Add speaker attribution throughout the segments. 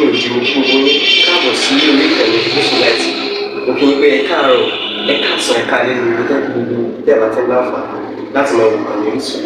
Speaker 1: lẹ́yìn òdi mo kí gbogbo yín káàbọ̀ sí orí ìkànnì Orísun mo kí yín pé ẹ káàárọ̀ ẹ káàsán ẹ káalẹ́ ní gbogbo tẹ́lá tẹ́ láǹfààní láti máa wò ìkànnì Orísun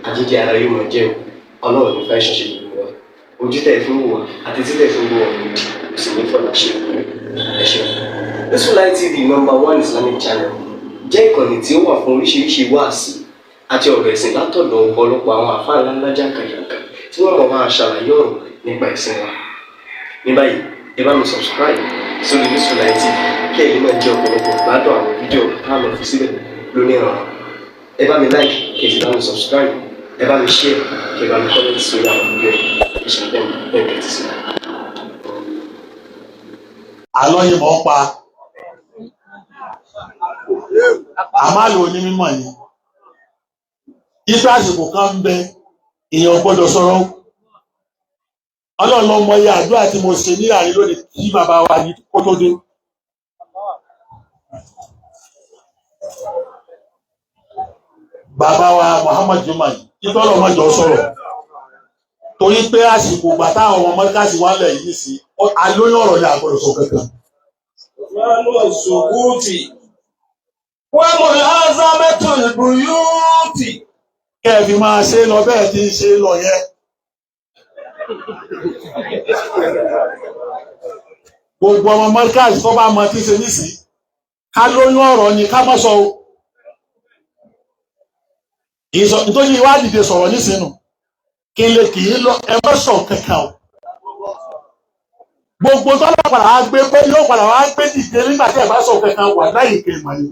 Speaker 1: àjíjẹ ara yóò máa jẹun ọlọ́run ní fẹ́ ṣọṣẹ́ gbogbo wa ojú tẹ̀ fún wò àti títẹ̀ fún wò kò sì ní fọlá ṣe ẹ ṣeun. Orísun TV #1 Islamic channel jẹ́ ìkànnì tí ó wà fún oríṣiríṣi wáàsí àti ọ̀rọ̀ ẹ̀sìn látọ̀dọ̀ ọ̀pọ̀lọpọ̀ àwọn àfáà ńláńlá jàǹkàjàǹkà tí wọ́n mọ̀ máa ṣàlàyé ọ̀rọ̀ nípa ẹ̀sìn wa. Ní báyìí ẹ bá mi subscribe sórí Orísun TV kí ẹ̀yin máa jẹ́ ọ̀pọ̀lọpọ̀ gbádùn àwọn fídíò táwọn fi síbẹ̀ lónìí ọ̀rọ̀. Ẹ bá mi like kí ẹ sì bá mi subscribe, ẹ bá mi share kí ẹ bá mi comment sórí àwọn fídíò ìṣẹ̀lẹ̀ bẹ́ẹ̀ ti sí.
Speaker 2: Àlọ́ yìí mọ̀ ń pa àmàlù onímọ̀ yìí. Ipa àsìkò kan ń bẹ èèyàn gbọ́dọ̀ sọ̀rọ̀. Ọlọ́run ló mọ iye àdúrà tí mo ṣe ní àárín lónìí tí bàbá wa yìí kó tó dé. Bàbá wa Muhammad Juma yìí ìtọ́lọ̀ mọ́jọ sọ̀rọ̀. Torí pé àsìkò gbà táwọn ọmọ mọ́ríkàsì wà lẹ̀ yìí sí alóyún ọ̀rọ̀ ní àgbọ̀dọ̀ sọ kankan.
Speaker 3: Wọ́n mọ̀ lásán mẹ́tò ìbúyúùtì.
Speaker 2: Kẹ́ẹ̀fì máa ṣe lọ bẹ́ẹ̀ tí ń ṣe lọ yẹn. Gbogbo ọmọ mọ́ríkàsì tó bá mọ tí ṣe nísì ká lóyún ọ̀rọ̀ ni ká mọ́ sọ o. Nítorí ìwádìí sọ̀rọ̀ nísìnú kí n lè kì í lọ ẹ mọ́ sọ kankan o. Gbogbo tó lọ padà wá gbé pé yóò padà wá gbé dìde nígbà tí ẹ bá sọ kankan wà láyé kèémà ni.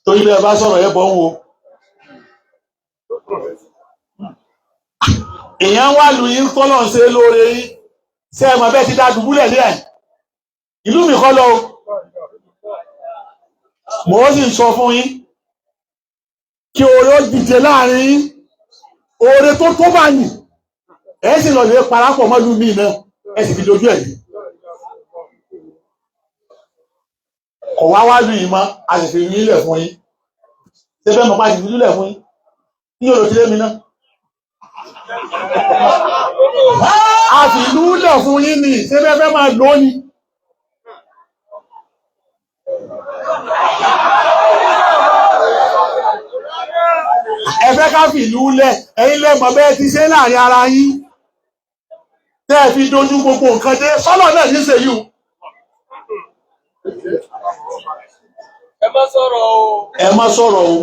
Speaker 2: Torí bí ẹ bá sọ̀rọ̀ ẹ bọ́ ń wo. Èèyàn wà lù yín tọ́lọ̀ ń ṣe lóore yín ṣé ẹ mọ̀ bẹ́ẹ̀ ti dá dùbúlẹ̀ ní ẹ̀. Ìlú mi kọ́ lọ o. Mo sì ń sọ fún yín kí oore ó dìde láàrin yín. Oore tó tó bá yìn. Ẹ sì lọ lè parapọ̀ mọ́lú mi náà ẹ sì fi dojú ẹ̀ yìí. Kọ̀ wá wá lù yín mọ́ a sì fi yín ilẹ̀ fún yín. Ṣé fẹ́ mọ̀ pa sì fi lulẹ̀ fún yín? Ní olùtílé mi náà. A fi lulẹ̀ fún yín ni ṣé fẹ́ máa lò ní. Ẹ fẹ́ ká fi lulẹ̀ ẹ̀yin lẹ́mọ̀ bẹ́ẹ̀ ti ṣe láàrin ara yín. Tẹ́ ẹ fi dojú gbogbo nǹkan dé sọ́lọ̀ náà ní ṣe yìí.
Speaker 3: Ẹ má sọ̀rọ̀ o.
Speaker 2: Ẹ má sọ̀rọ̀ o.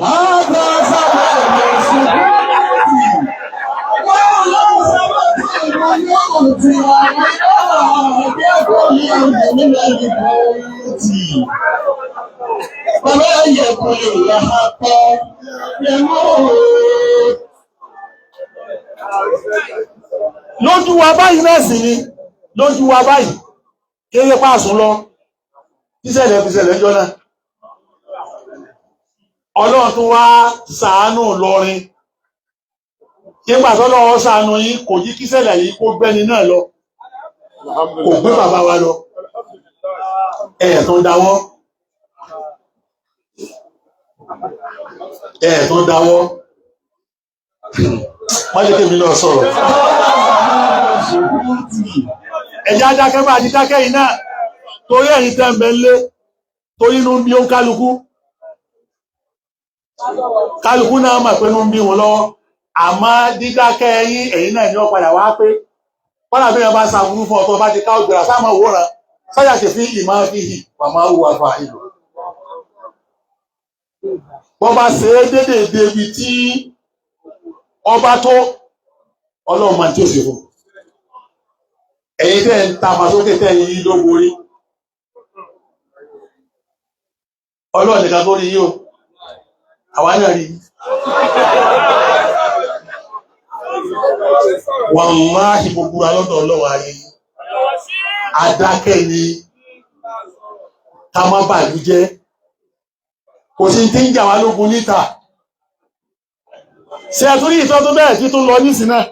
Speaker 2: Lójú wa báyìí náà sì ni lójú wa báyìí kéré pàṣún lọ tíṣẹ̀lẹ̀ fi ṣẹlẹ̀ jọ náà. Ọlọ́run tún wá ṣàánú lọrin nígbà tó lọ́wọ́ ṣàánú yín kò yí kíṣẹ̀lẹ̀ yìí kó gbẹ́ni náà lọ kò gbé bàbá wa lọ ẹ̀ tó ń dáwọ́ wọ́n lè kémi náà sọ̀rọ̀ ẹ̀já dákẹ́ bá ti dákẹ́ yìí náà torí ẹ̀yin tẹ́ ń bẹ lé torí inú bí ó kálukú náà mọ̀ pé inú bí wọn lọ́wọ́ àmọ́ dídákẹ́ ẹ̀yin náà ni ó padà wá pé kọ́nà bí wọ́n bá ṣàbúrú fún ọ̀tọ̀ bá ti ká ògbèrà sáàmà òwúrán sáyà ṣe fi ìmọ̀ fi hì pàmò òwúwà fà ìlú wọ́n bá ṣe é dédé débi tí ọba tó ọlọ́run máa tí ó sì fún ẹ̀yin tẹ́ ń ta màsókè tẹ́ yìí ló borí ọlọ́run nìkan tó rí yìí o àwa náà rí wàláhì gbogbo alọ́dọ̀ ọlọ́wà rí adákẹ́ ni ká má bàlú jẹ́ kò sí tí ń jà wá lógun níta ṣe àtúrí ìtọ́ tó bẹ́ẹ̀ tí tó lọ nísìn náà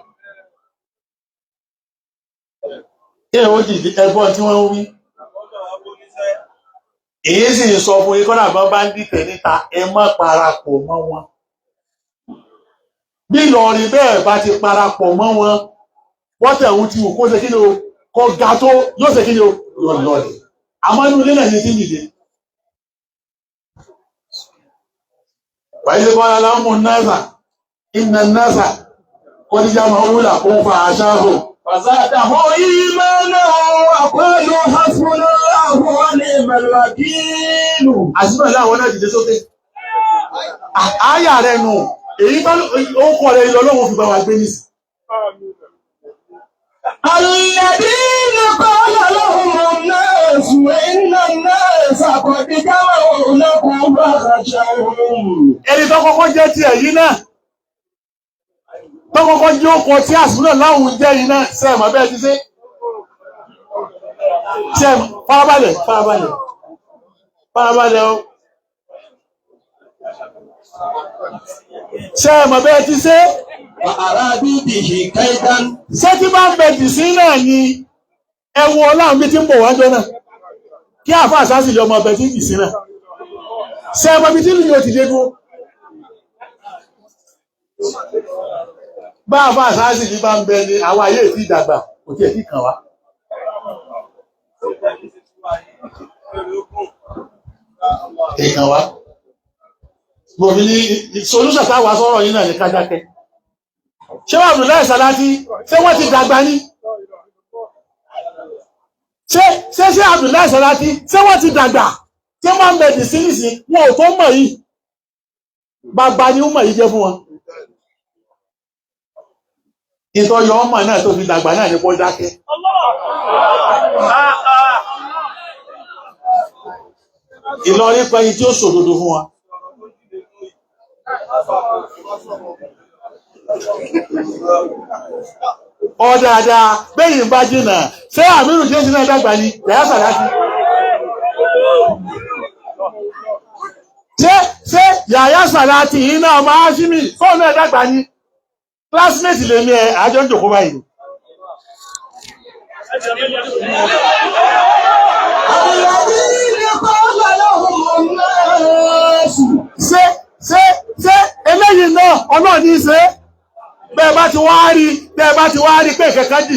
Speaker 2: kí ẹ̀wọ́n jì ẹgbọ́n tí wọ́n ń wí èyí sì sọ fún ikọ́ náà bá ń dìtẹ̀ níta ẹ má parapọ̀ mọ́ wọn bí Ìlọrin bẹ́ẹ̀ bá ti parapọ̀ mọ́ wọn wọ́n tẹ̀ ń ti wò kó ṣe kí ni o kó ga tó yóò ṣe kí ni o yóò lọ́ọ̀dẹ̀ àmọ́ inú ilé náà ní ti ń dìde. وإذ قال لهم الناس إن الناس قد جمعوا لكم فأخشوهم
Speaker 3: فزادهم إيمانا وقالوا حسبنا الله ونعم الوكيل.
Speaker 2: àṣìbẹ̀ láwọn náà dìde sókè. àyà rẹ̀ nù èyí tó ó kọ̀ rẹ̀ lọ lọ́wọ́ fi bá wa gbé nísì.
Speaker 3: الذين قال لهم الناس إن الناس قد جمعوا لكم فاخشوهم.
Speaker 2: ẹni tó kọ́kọ́ jẹ́ tiẹ̀ yìí náà tó kọ́kọ́ jẹ́ ọkọ̀ tí àṣìbẹ̀ láwọn jẹ́ yìí náà sẹ́ẹ̀mọ́ bẹ́ẹ̀ ti ṣe. sẹ́ẹ̀mọ́ farabalẹ̀ o. sẹ́ẹ̀mọ́ bẹ́ẹ̀ ti ṣe.
Speaker 3: وأرادوا به كيدا.
Speaker 2: ṣé tí bá ń bẹ jì sí náà ni ẹwọ ọlọ́run bí ti ń bọ̀ wájọ́ náà kí àfáà sáàsì lè ọmọ ọbẹ̀ tí jì sí náà ṣe ẹmọ bí tí ní yóò ti dé dúró bá àfáà sáàsì ní bá ń bẹ ní àwọn ayé ìfì ìdàgbà kò tí ẹ̀ tí kàn wá. èèkàn wá gbòmí ní solúṣà táwà sọ̀rọ̀ yìí náà ní kájákẹ́. ṣé wà Abdullahi Salati ṣé wọ́n ti dàgbà ní ṣé Abdullahi Salati ṣé wọ́n ti dàgbà tí wọ́n ń bẹ̀dì sí nìsín wọn ò tó mọ̀ yìí bàbá ni ó mọ̀ yìí jẹ́ fún wọn. ìtọ́yọ ọmọ náà tó fi dàgbà náà ní kó dákẹ́. Ìlọrin pẹ̀yìn tí ó sòdodo fún wa. Ọ̀dàdà bẹ́yìn bá jìnà ṣé àmìrù jésù náà dàgbà ní Yahya Salati ṣé Yahya Salati yìí náà máa ṣí mi fóònù ẹ̀ dàgbà ní classmate lè ní ẹ àjọ ń jòkó báyìí. ṣé eléyìí náà ọlọ́ọ̀ ní í ṣe bẹ́ẹ̀ bá ti wá rí pé ìkẹ́kẹ́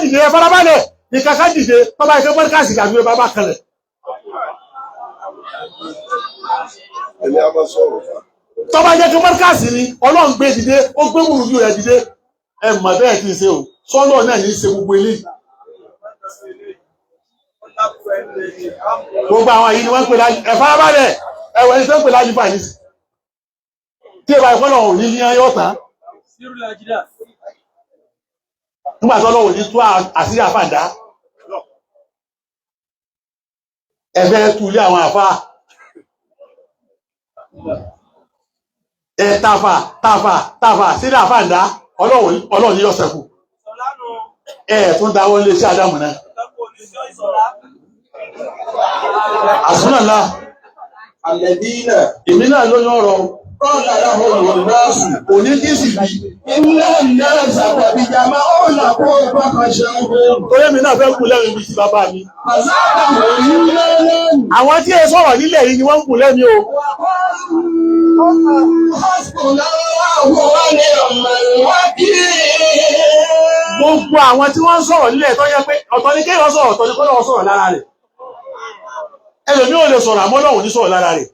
Speaker 2: dìde ẹ farabalẹ̀ ìkẹ́kẹ́ dìde tọ́ba ìkẹ́ pọ́díkàsì gàdú ẹ bá kalẹ̀. tọ́ba jẹ́ kí pọ́díkàsì ni ọlọ́run gbé dìde ó gbé wùrùdú rẹ̀ dìde ẹ mọ̀ bẹ́ẹ̀ kí n ṣe o sọ́nà náà ní í ṣe gbogbo eléyìí. gbogbo àwọn yìí ni wọ́n ń pè lájú ẹ farabalẹ̀ ẹ̀wọ̀n ẹni tó ń pè lájú fà nísì tí ìbá ìfọ́nà ò ní ní ayọ́ tán nígbà tó lọ́wọ́ ní tó àṣírí àfàdá ẹgbẹ́ tú ilé àwọn àfá ẹ tàfà sílé àfàdá ọlọ́run ní ọ̀sẹ̀kù ẹ tún dáwọ́ lé sí Ádámù náà àsúnà náà
Speaker 3: Àlẹ́dínà.
Speaker 2: Èmi náà ló yán ọ̀rọ̀.
Speaker 3: Kọ́ọ̀lá láwọn olùrọ́sù.
Speaker 2: Òní kí sì bí.
Speaker 3: Ilé ìlẹ́ ìsàkọ̀bíjà máa ó là kó ọgbà kan ṣe ọgbẹ́.
Speaker 2: Torí èmi náà fẹ́ kú lẹ́nu ibi tí bàbá mi.
Speaker 3: Àzáàbà òní lẹ́lẹ́nu.
Speaker 2: Àwọn tí ẹ sọ̀rọ̀ nílẹ̀ yìí ni wọ́n ń kú lẹ́mi o. Gbogbo àwọn tí wọ́n ń sọ̀rọ̀ nílẹ̀ tó yẹ pé ọ̀tọ̀ ni kéèyàn sọ̀rọ̀ ọ̀tọ̀ ni kó lọ́wọ́ sọ̀rọ̀ lára rẹ̀. Ẹlòmí ò lè sọ̀rọ̀ àmọ́ Ọlọ́run ní sọ̀rọ̀ lára rẹ̀.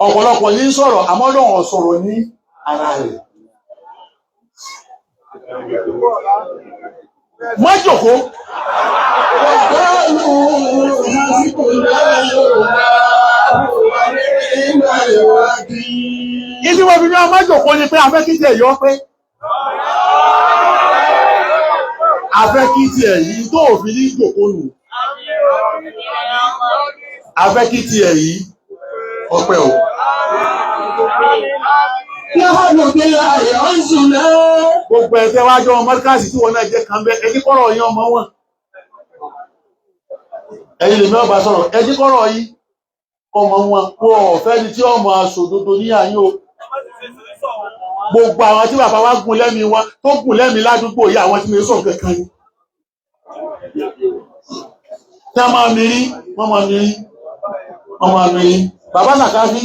Speaker 2: Ọ̀pọ̀lọpọ̀ ní sọ̀rọ̀ àmọ́ Ọlọ́run sọ̀rọ̀ ní ara rẹ̀. Má jókòó. Ìdí wọ́n fi ní ọmọ jókòó ni pé afẹ́ kí tiẹ̀ yọ pé. Afẹ́ kí tiẹ̀ yìí tó òfin ní jókòó nù. Afẹ́ kí tiẹ̀ yìí ọpẹ́ o. Gbogbo ẹ̀fẹ́ wájọ́ ọmọ mọ́ríkàsì tí wọ́n náà jẹ́ kan bẹ́ ẹjí kọ́rọ̀ yí ọmọ wọn. Ẹ̀yin lè mẹ́ọ̀bá sọ̀rọ̀ ẹjí kọ́rọ̀ yí ọmọ wọn kó ọ̀fẹ́ ni tí ọmọ aṣòdodo ní àyín o. Gbogbo àwọn tí bàbá wa gùn lẹ́mi wọn tó gùn lẹ́mi ládùúgbò yí àwọn tí mi sọ̀rọ̀ kankan ni. Tí a máa mi rí, wọ́n máa mi rí, wọ́n máa mi rí. Bàbá Sàkáfí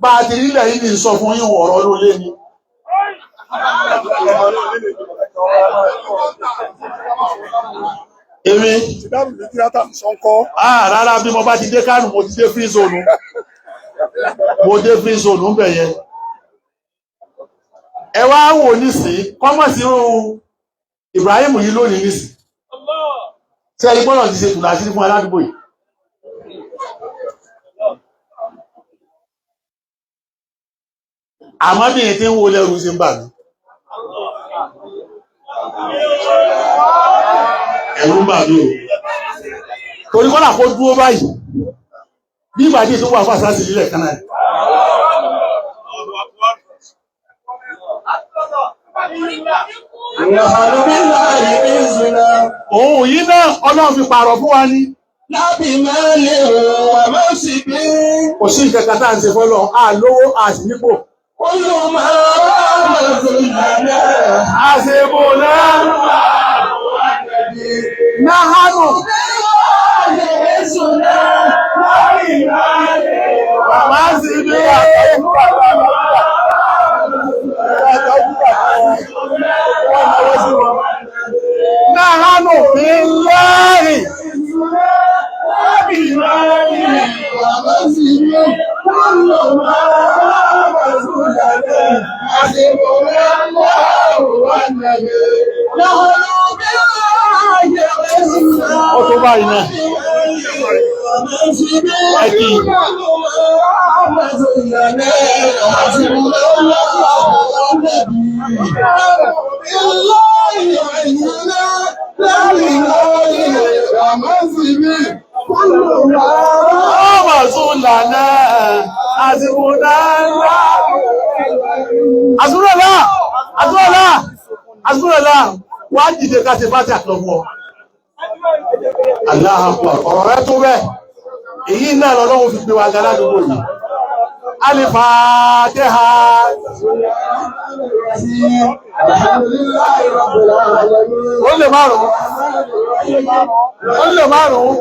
Speaker 2: bá a ti rí lẹ́yìn ní sọ fún yín ọ̀rọ̀ ló lé ni. Èmi rárá bí mo bá ti dé Kánò mo ti dé free zone mo dé free zone ń bẹ̀ yẹn ẹ wá wò nísìnyí kọ́mọ̀sí irun Ibrahim yìí lónìí nísìnyí tí ẹni gbọ́dọ̀ ti ṣe tùlà sí fún aládùúgbò yìí àmọ́ bí èyí tí ń wo lẹ́rù sí ń bà mí ẹ̀rù ń bà mí o torí kọ́nà kó dúró báyìí bí ìbàdí tó wà fún àṣásí ilẹ̀ kan náà òun yìí náà Ọlọ́run fi pààrọ̀ fún wa ní
Speaker 3: lábì mẹ́lẹ̀ òun àmọ́ sí bí
Speaker 2: kò sí ìkẹta tá à ń ṣe fọ́lọ́ àlówó àsìnípò àṣebò náà náhánù bàbá sí bí náhánù fi lẹ́rìn ó tó báyìí náà ẹ̀kì Azúrẹ́lá wá dìde ká ṣe fàtí àtọ̀fún ọ. Aláhàpọ̀ ọ̀rọ̀ rẹ tó bẹ́ẹ̀. Èyí náà lọ́lọ́run fi gbé wa ga ládùúgbò yìí. Al-Fatiha. Ó lè márùn-ún. Ó lè márùn-ún.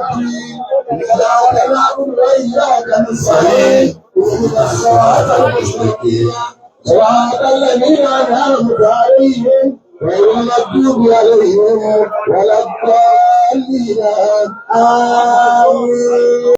Speaker 3: صراط الذين أنعمت عليهم غير المغضوب عليهم ولا الضالين آمين